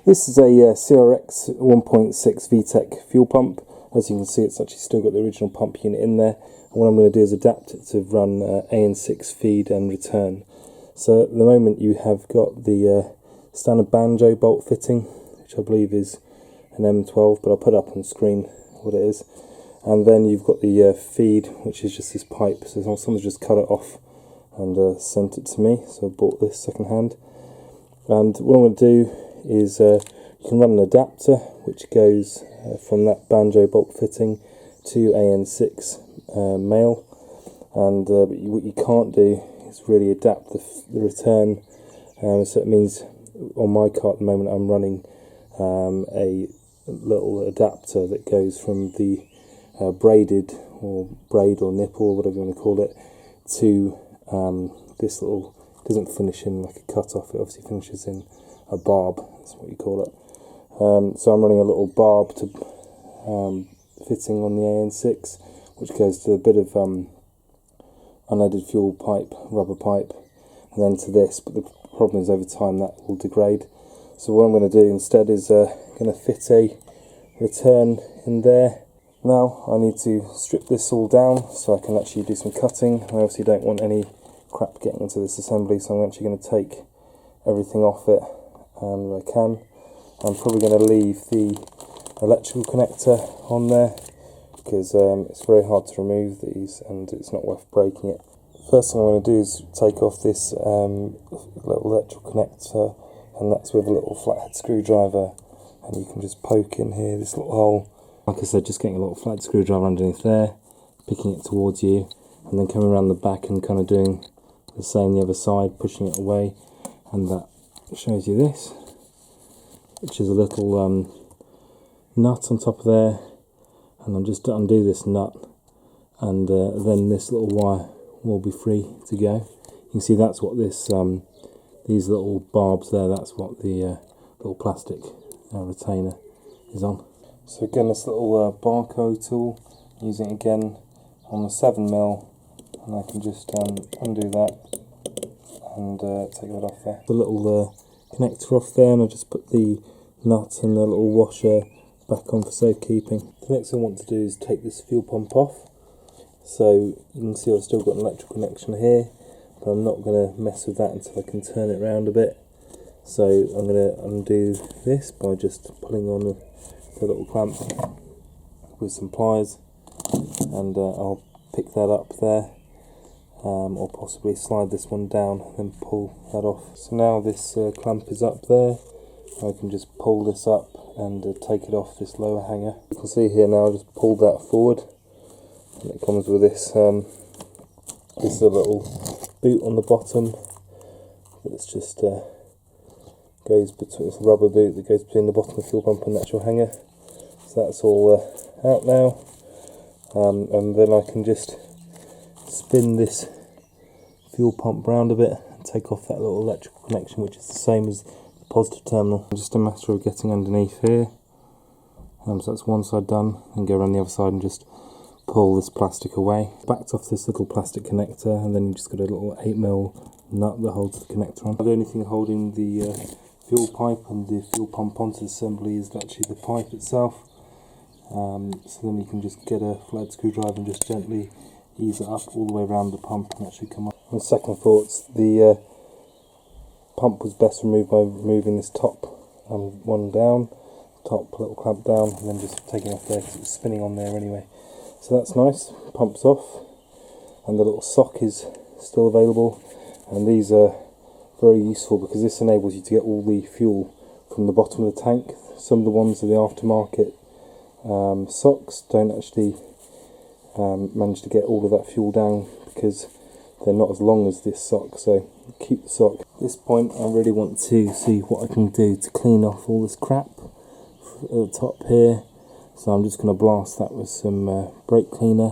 This is a CRX 1.6 VTEC fuel pump. As you can see, it's actually still got the original pump unit in there. And what I'm going to do is adapt it to run AN6 feed and return. So at the moment you have got the standard banjo bolt fitting, which I believe is an M12, but I'll put up on the screen what it is. And then you've got the feed, which is just this pipe. So someone's just cut it off and sent it to me, so I bought this second hand. And what I'm going to do is you can run an adapter which goes from that banjo bolt fitting to AN6 male, and what you can't do is really adapt the return, so it means on my car at the moment I'm running a little adapter that goes from the braided or braid or nipple, whatever you want to call it, to this little, it doesn't finish in like a cut off, it obviously finishes in a barb, that's what you call it. So I'm running a little barb to fitting on the AN6, which goes to a bit of unleaded fuel pipe, rubber pipe, and then to this, but the problem is over time that will degrade. So what I'm going to do instead is going to fit a return in there. Now I need to strip this all down so I can actually do some cutting. I obviously don't want any crap getting into this assembly, so I'm actually going to take everything off it and I can. I'm probably going to leave the electrical connector on there because it's very hard to remove these and it's not worth breaking it. First thing I'm going to do is take off this little electrical connector, and that's with a little flathead screwdriver, and you can just poke in here this little hole. Like I said, just getting a little flathead screwdriver underneath there, picking it towards you, and then coming around the back and kind of doing the same the other side, pushing it away, and that shows you this, which is a little nut on top of there, and I'm just to undo this nut, and then this little wire will be free to go. You can see that's what this these little barbs there, that's what the little plastic retainer is on. So again, this little barcode tool, using it again on the 7mm, and I can just undo that and take that off there. The little connector off there, and I just put the nut and the little washer back on for safekeeping. The next thing I want to do is take this fuel pump off. So you can see I've still got an electrical connection here, but I'm not going to mess with that until I can turn it around a bit. So I'm going to undo this by just pulling on the little clamp with some pliers, and I'll pick that up there, or possibly slide this one down and then pull that off. So now this clamp is up there, I can just pull this up and take it off this lower hanger. You can see here now I just pulled that forward, and it comes with this this is a little boot on the bottom that's just goes between, it's a rubber boot that goes between the bottom of the fuel pump and the actual hanger. So that's all out now, and then I can just spin this fuel pump round a bit and take off that little electrical connection, which is the same as the positive terminal. Just a matter of getting underneath here, so that's one side done, and go around the other side and just pull this plastic away. Backed off this little plastic connector, and then you just got a little 8mm nut that holds the connector on. The only thing holding the fuel pipe and the fuel pump onto the assembly is actually the pipe itself. So then you can just get a flathead screwdriver and just gently ease it up all the way around the pump and actually come up. On second thoughts, the pump was best removed by removing this top one down, top little clamp down, and then just taking it off there because it was spinning on there anyway. So that's nice, pump's off, and the little sock is still available, and these are very useful because this enables you to get all the fuel from the bottom of the tank. Some of the ones are the aftermarket socks don't actually manage to get all of that fuel down because they're not as long as this sock, so keep the sock. At this point I really want to see what I can do to clean off all this crap at the top here. So I'm just going to blast that with some brake cleaner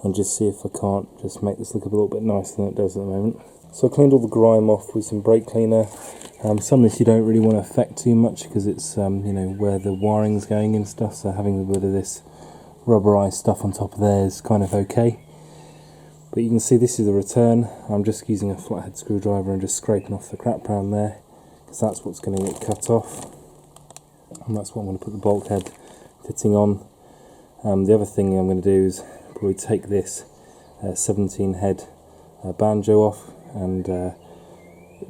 and just see if I can't just make this look a little bit nicer than it does at the moment. So I cleaned all the grime off with some brake cleaner. Some of this you don't really want to affect too much because it's you know, where the wiring's going and stuff, so having a bit of this rubberized stuff on top of there is kind of okay. But you can see this is the return. I'm just using a flathead screwdriver and just scraping off the crap around there because that's what's going to get cut off. and that's what I'm going to put the bulkhead fitting on. The other thing I'm going to do is probably take this 17 head banjo off, and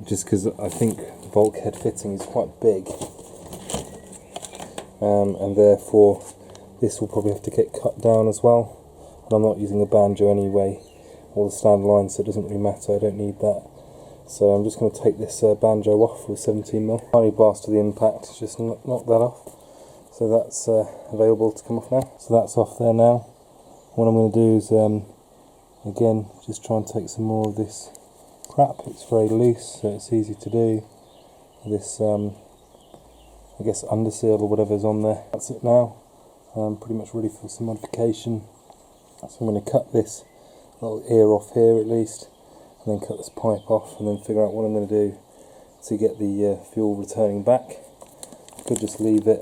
just because I think the bulkhead fitting is quite big, and therefore this will probably have to get cut down as well, and I'm not using a banjo anyway or the stand line, so it doesn't really matter, I don't need that. So I'm just going to take this banjo off with 17mm. Tiny blast to the impact, just knock that off. So that's available to come off now. So that's off there now. What I'm going to do is, again, just try and take some more of this crap. It's very loose, so it's easy to do. This, I guess, underseal or whatever's on there. That's it now. I'm pretty much ready for some modification. So I'm going to cut this little ear off here at least, and then cut this pipe off, and then figure out what I'm going to do to get the fuel returning back. I could just leave it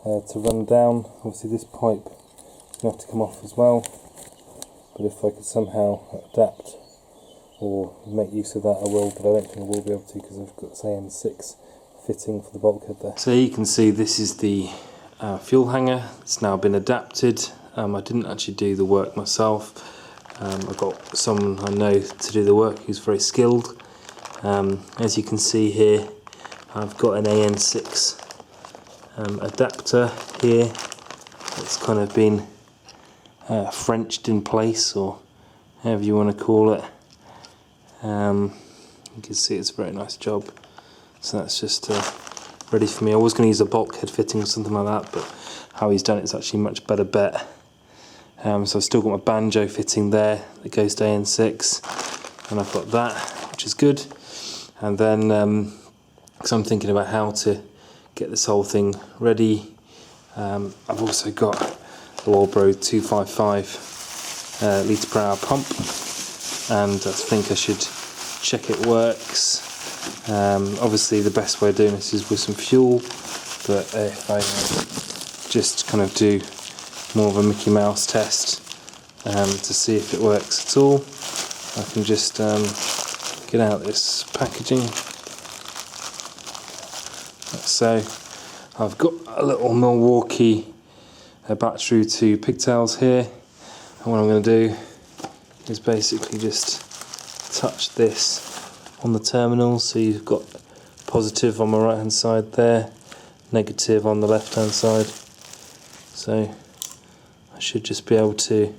to run down. Obviously this pipe is going to have to come off as well, but if I could somehow adapt or make use of that I will, but I don't think I will be able to because I've got this AN6 fitting for the bulkhead there. So you can see this is the fuel hanger. It's now been adapted. I didn't actually do the work myself. I've got someone I know to do the work who's very skilled. As you can see here, I've got an AN6 adapter here. It's kind of been Frenched in place, or however you want to call it. You can see it's a very nice job. So that's just ready for me. I was going to use a bulkhead fitting or something like that, but how he's done it is actually a much better bet. So I've still got my banjo fitting there that goes to AN6, and I've got that, which is good. And then, because I'm thinking about how to get this whole thing ready, I've also got the Walbro 255 litre per hour pump, and I think I should check it works. Obviously the best way of doing this is with some fuel, but if I just kind of do more of a Mickey Mouse test to see if it works at all, I can just get out this packaging. So I've got a little Milwaukee battery to pigtails here, and what I'm going to do is basically just touch this on the terminals. So you've got positive on my right hand side there, negative on the left hand side. So I should just be able to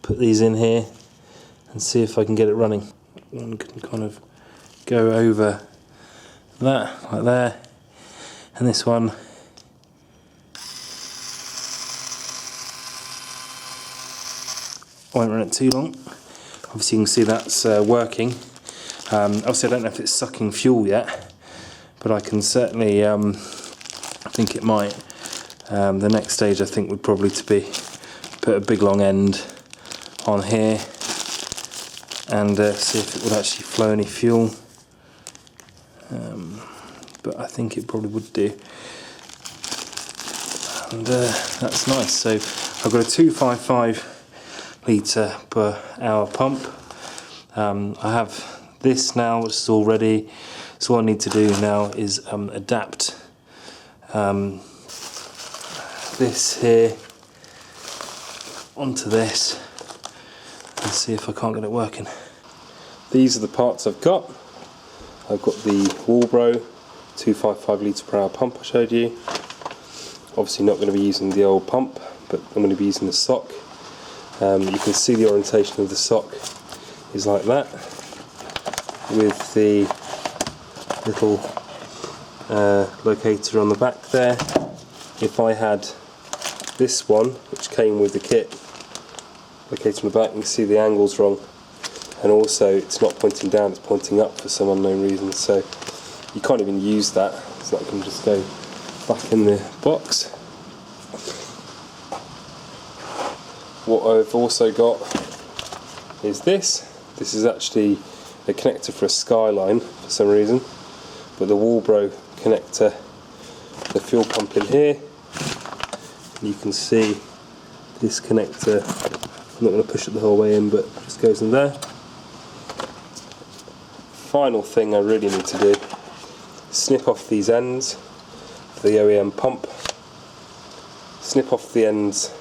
put these in here and see if I can get it running. One can kind of go over that, like there, and this one won't run it too long. Obviously you can see that's working. Obviously I don't know if it's sucking fuel yet, but I can certainly I think it might. The next stage I think would probably to be put a big long end on here and see if it would actually flow any fuel, but I think it probably would do, and that's nice. So I've got a 255 litre per hour pump. I have this now, which is all ready, so what I need to do now is adapt this here onto this and see if I can't get it working. These are the parts I've got. I've got the Walbro 255 litre per hour pump I showed you. Obviously not going to be using the old pump, but I'm going to be using the sock. You can see the orientation of the sock is like that, with the little locator on the back there. If I had this one, which came with the kit, locator on the back, you can see the angle's wrong, and also it's not pointing down, it's pointing up for some unknown reason, so you can't even use that, so that can just go back in the box. What I've also got is this. This is actually a connector for a Skyline for some reason, but the Walbro connector, the fuel pump in here. You can see this connector, I'm not going to push it the whole way in, but it just goes in there. Final thing I really need to do is snip off these ends for the OEM pump, snip off the ends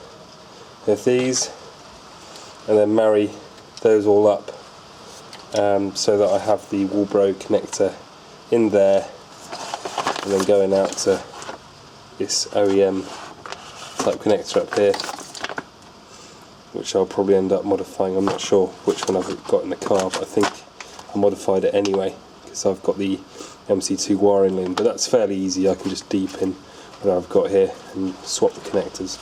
of these, and then marry those all up so that I have the Walbro connector in there, and then going out to this OEM type connector up here, which I'll probably end up modifying. I'm not sure which one I've got in the car, but I think I modified it anyway because I've got the MC2 wiring in, but that's fairly easy. I can just deepen what I've got here and swap the connectors.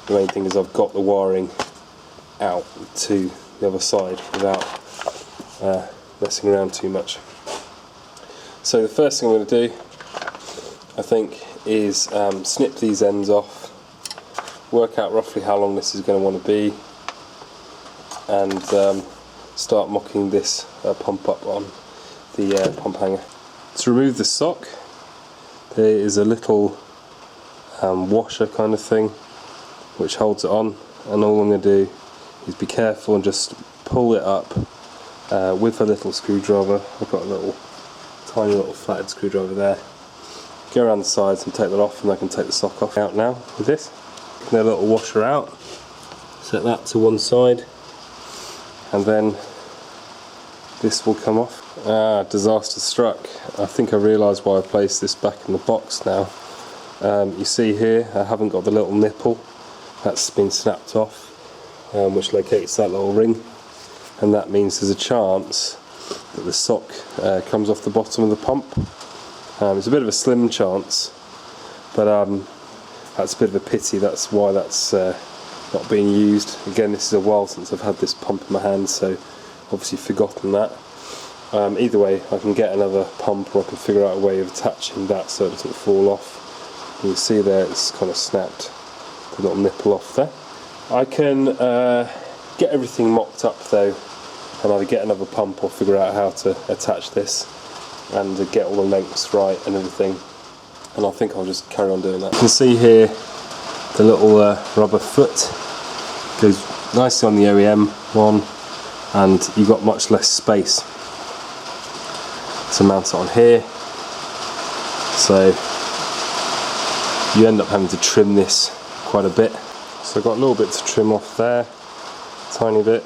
The main thing is I've got the wiring out to the other side without messing around too much. So the first thing I'm going to do, I think, is snip these ends off, work out roughly how long this is going to want to be, and start mocking this pump up on the pump hanger. To remove the sock, there is a little washer kind of thing which holds it on, and all I'm going to do is be careful and just pull it up with a little screwdriver. I've got a tiny little flatted screwdriver there. Go around the sides and take that off, and I can take the sock off out now with this. Get a little washer out, set that to one side, and then this will come off. Disaster struck. I think I realised why I placed this back in the box now. You see here I haven't got the little nipple, that's been snapped off, which locates that little ring, and that means there's a chance that the sock comes off the bottom of the pump. It's a bit of a slim chance, but that's a bit of a pity. That's why that's not being used. Again, this is a while since I've had this pump in my hand, so obviously forgotten that. Either way, I can get another pump, or I can figure out a way of attaching that so it doesn't fall off. You can see there it's kind of snapped the little nipple off there. I can get everything mocked up though, and either get another pump or figure out how to attach this and get all the lengths right and everything, and I think I'll just carry on doing that. You can see here the little rubber foot goes nicely on the OEM one, and you've got much less space to mount it on here, so you end up having to trim this quite a bit. So I've got a little bit to trim off there, tiny bit,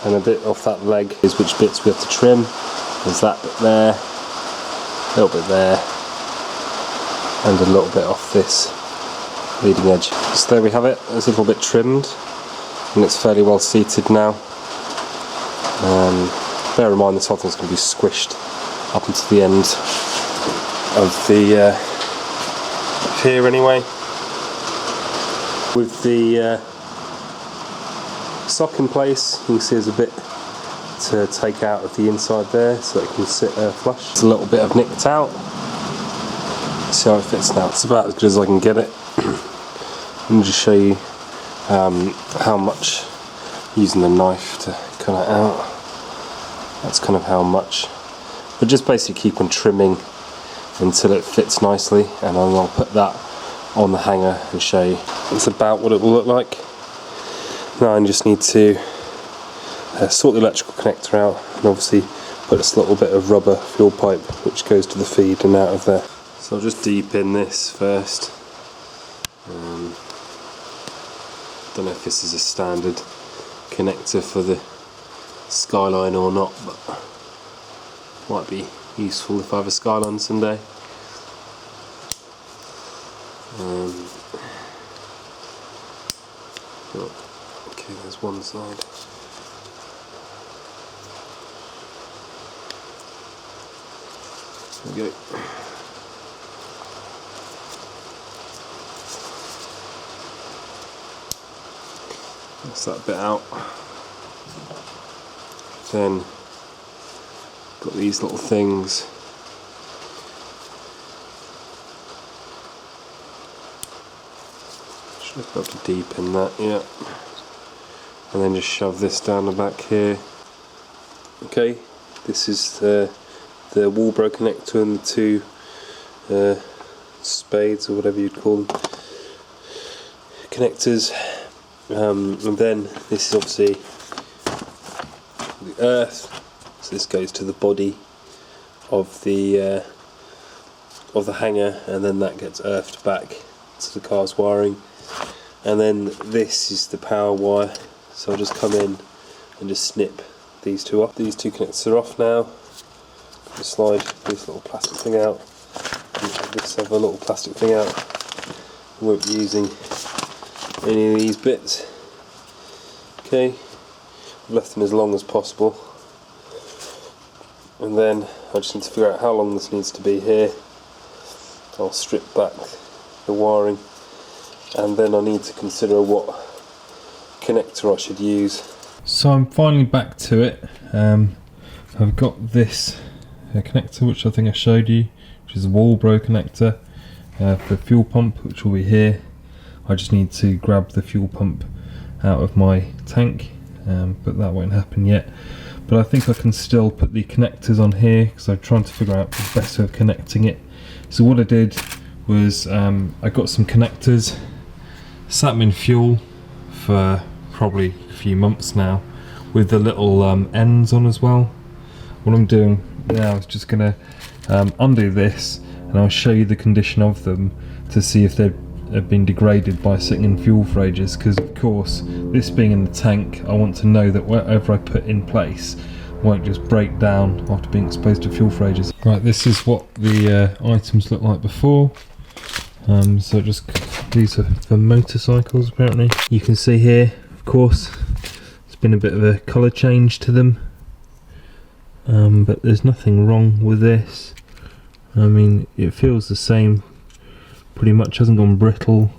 and a bit off that leg is which bits we have to trim. There's that bit there, a little bit there, and a little bit off this leading edge. So there we have it. It's a little bit trimmed, and it's fairly well seated now. Bear in mind this whole thing's going to be squished up into the end of the here anyway. With the sock in place, you can see there's a bit to take out of the inside there so it can sit flush. It's a little bit I've nicked out. See how it fits now. It's about as good as I can get it. Let me just show you how much, using the knife to cut it out. That's kind of how much. But just basically keep on trimming until it fits nicely, and then I'll put that on the hanger and show you. It's about what it will look like. Now I just need to sort the electrical connector out, and obviously put this little bit of rubber fuel pipe which goes to the feed and out of there. So I'll just deep-in this first. Don't know if this is a standard connector for the Skyline or not, but might be useful if I have a Skyline someday. Okay, there's one side. There we go. That's that bit out. Then got these little things. Should have got to deepen that, yeah. And then just shove this down the back here. Okay, this is the Walbro connector and the two spades, or whatever you'd call them, connectors. And then this is obviously the earth, so this goes to the body of the of the hanger, and then that gets earthed back to the car's wiring. And then this is the power wire, so I'll just come in and just snip these two off. These two connectors are off now. Just slide this little plastic thing out, and this other little plastic thing out. I won't be using any of these bits. Okay, I've left them as long as possible, and then I just need to figure out how long this needs to be here. I'll strip back the wiring, and then I need to consider what connector I should use. So I'm finally back to it. I've got this connector, which I think I showed you, which is a Walbro connector for the fuel pump, which will be here. I just need to grab the fuel pump out of my tank, but that won't happen yet. But I think I can still put the connectors on here, because I'm trying to figure out the best way of connecting it. So what I did was I got some connectors, sat them in fuel for probably a few months now, with the little ends on as well. What I'm doing now is just going to undo this, and I'll show you the condition of them to see if they've been degraded by sitting in fuel for ages, because of course, this being in the tank, I want to know that whatever I put in place won't just break down after being exposed to fuel for ages. Right, this is what the items look like before. So just, these are for motorcycles apparently. You can see here, of course, there's been a bit of a colour change to them, but there's nothing wrong with this. I mean, it feels the same pretty much, hasn't gone brittle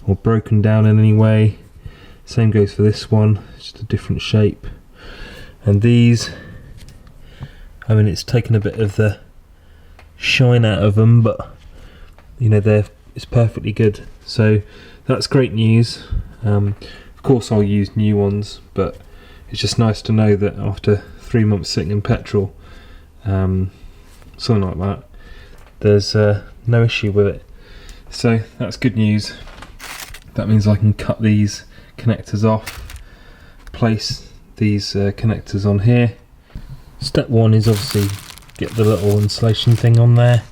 or broken down in any way. Same goes for this one, it's just a different shape. And these, I mean, it's taken a bit of the shine out of them, but you know, it's perfectly good. So that's great news. Of course I'll use new ones, but it's just nice to know that after 3 months sitting in petrol, something like that, there's no issue with it. So that's good news. That means I can cut these connectors off, place these connectors on here. Step one is obviously get the little insulation thing on there,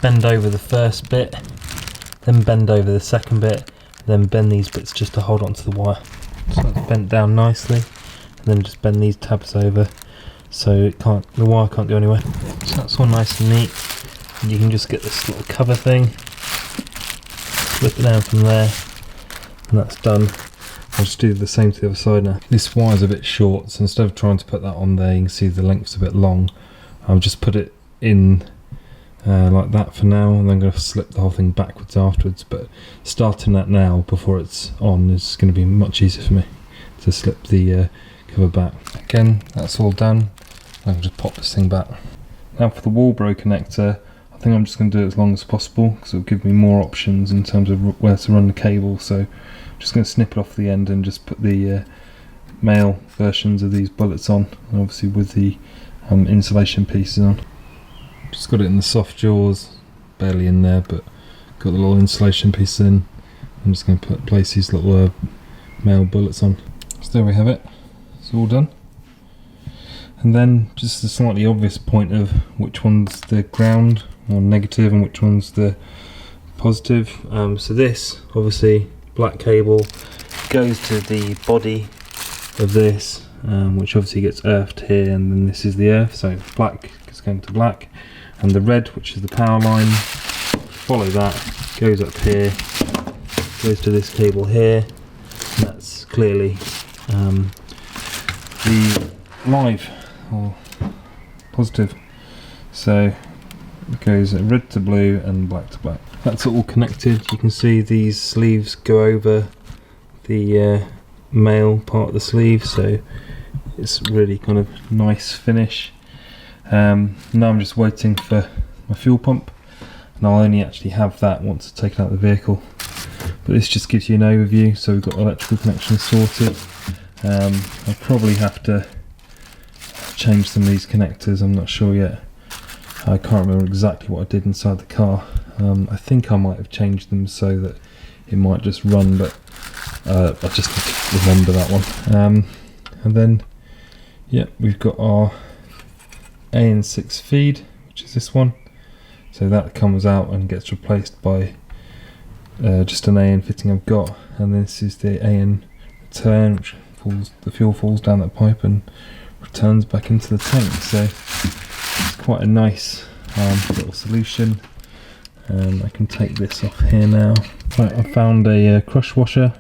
bend over the first bit, then bend over the second bit, then bend these bits just to hold onto the wire. So that's bent down nicely, and then just bend these tabs over so the wire can't go anywhere. So that's all nice and neat, and you can just get this little cover thing, slip it down from there, and that's done. I'll just do the same to the other side now. This wire's a bit short, so instead of trying to put that on there, you can see the length's a bit long. I'll just put it in like that for now, and then I'm going to slip the whole thing backwards afterwards. But starting that now before it's on is going to be much easier for me to slip the cover back. Again, that's all done. I can just pop this thing back. Now for the Walbro connector, I think I'm just going to do it as long as possible, because it'll give me more options in terms of where to run the cable. So I'm just going to snip it off the end and just put the male versions of these bullets on, and obviously with the insulation pieces on. Just got it in the soft jaws, barely in there, but got the little insulation piece in. I'm just going to place these little male bullets on. So there we have it, it's all done. And then just a slightly obvious point of which one's the ground or negative and which one's the positive. So this, obviously, black cable goes to the body of this, which obviously gets earthed here, and then this is the earth, so black is going to black, and the red, which is the power line, follow that, goes up here, goes to this cable here, and that's clearly the live or positive. So it goes red to blue and black to black. That's all connected. You can see these sleeves go over the male part of the sleeve, so it's really kind of nice finish. Now I'm just waiting for my fuel pump, and I'll only actually have that once I've taken out the vehicle. But this just gives you an overview. So we've got electrical connections sorted. I'll probably have to change some of these connectors, I'm not sure yet. I can't remember exactly what I did inside the car. I think I might have changed them so that it might just run, but I just need to remember that one. And then, yeah, we've got our AN6 feed, which is this one. So that comes out and gets replaced by just an AN fitting I've got, and this is the AN return, which the fuel falls down that pipe and returns back into the tank. So it's quite a nice little solution. I can take this off here now. Right, I found a crush washer,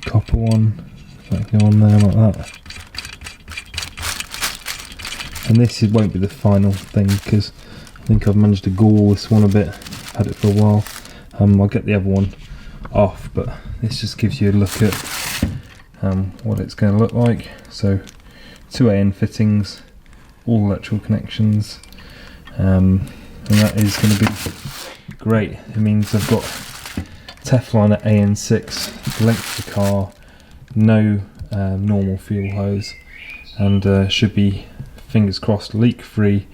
copper one, that go on there like that. And this won't be the final thing, because I think I've managed to gall this one a bit. I've had it for a while. I'll get the other one off, but this just gives you a look at what it's going to look like. So 2 AN fittings, all electrical connections, and that is going to be great. It means I've got Teflon at AN6, the length of the car, no normal fuel hose, and should be, fingers crossed, leak free,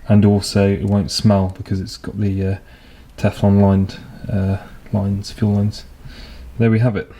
and also it won't smell because it's got the Teflon lined fuel lines. There we have it.